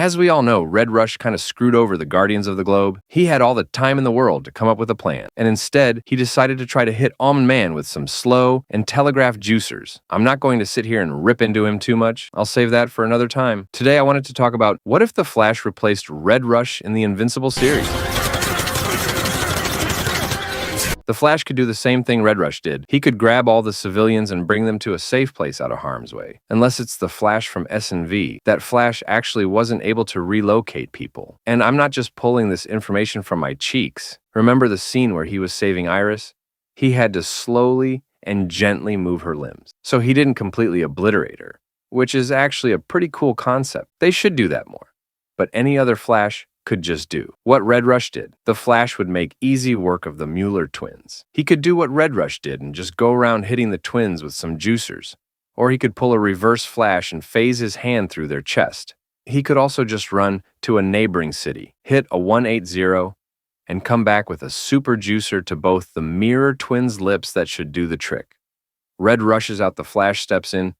As we all know, Red Rush kind of screwed over the Guardians of the Globe. He had all the time in the world to come up with a plan, and instead, he decided to try to hit Omni-Man with some slow and telegraphed juicers. I'm not going to sit here and rip into him too much. I'll save that for another time. Today, I wanted to talk about what if the Flash replaced Red Rush in the Invincible series? The Flash could do the same thing Red Rush did. He could grab all the civilians and bring them to a safe place out of harm's way. Unless it's the Flash from S&V, that Flash actually wasn't able to relocate people. And I'm not just pulling this information from my cheeks. Remember the scene where he was saving Iris? He had to slowly and gently move her limbs. So he didn't completely obliterate her, which is actually a pretty cool concept. They should do that more. But any other Flash could just do what Red Rush did. The Flash would make easy work of the Mauler Twins. He could do what Red Rush did and just go around hitting the twins with some juicers. Or he could pull a reverse Flash and phase his hand through their chest. He could also just run to a neighboring city, hit a 180, and come back with a super juicer to both the mirror twins' lips that should do the trick. Red rushes out, the Flash steps in.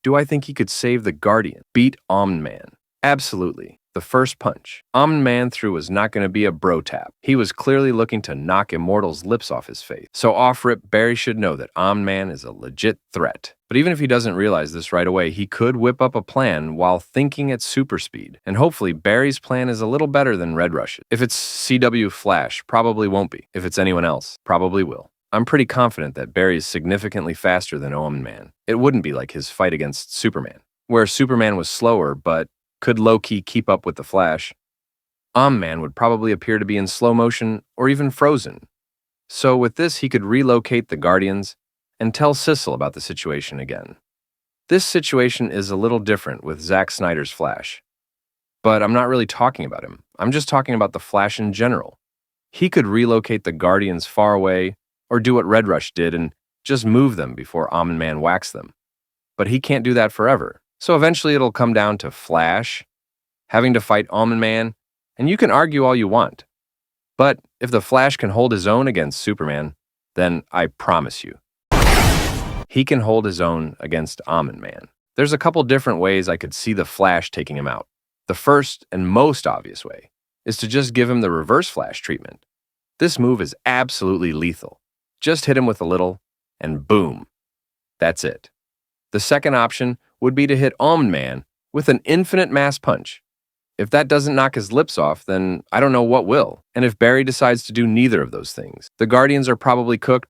Do I think he could save the Guardian? Beat Omni-Man? Absolutely. The first punch Omni-Man threw was not going to be a bro tap. He was clearly looking to knock Immortal's lips off his face. So off rip, Barry should know that Omni-Man is a legit threat. But even if he doesn't realize this right away, he could whip up a plan while thinking at super speed. And hopefully, Barry's plan is a little better than Red Rush's. If it's CW Flash, probably won't be. If it's anyone else, probably will. I'm pretty confident that Barry is significantly faster than Omni-Man. It wouldn't be like his fight against Superman, where Superman was slower, but could low-key keep up with the Flash. Omni-Man would probably appear to be in slow motion or even frozen. So with this, he could relocate the Guardians and tell Sissel about the situation again. This situation is a little different with Zack Snyder's Flash. But I'm not really talking about him. I'm just talking about the Flash in general. He could relocate the Guardians far away or do what Red Rush did and just move them before Omni-Man whacks them. But he can't do that forever. So eventually it'll come down to Flash having to fight Omni-Man, and you can argue all you want. But if the Flash can hold his own against Superman, then I promise you, he can hold his own against Omni-Man. There's a couple different ways I could see the Flash taking him out. The first and most obvious way is to just give him the reverse Flash treatment. This move is absolutely lethal. Just hit him with a little, and boom, that's it. The second option would be to hit Omni-Man with an infinite mass punch. If that doesn't knock his lips off, then I don't know what will. And if Barry decides to do neither of those things, the Guardians are probably cooked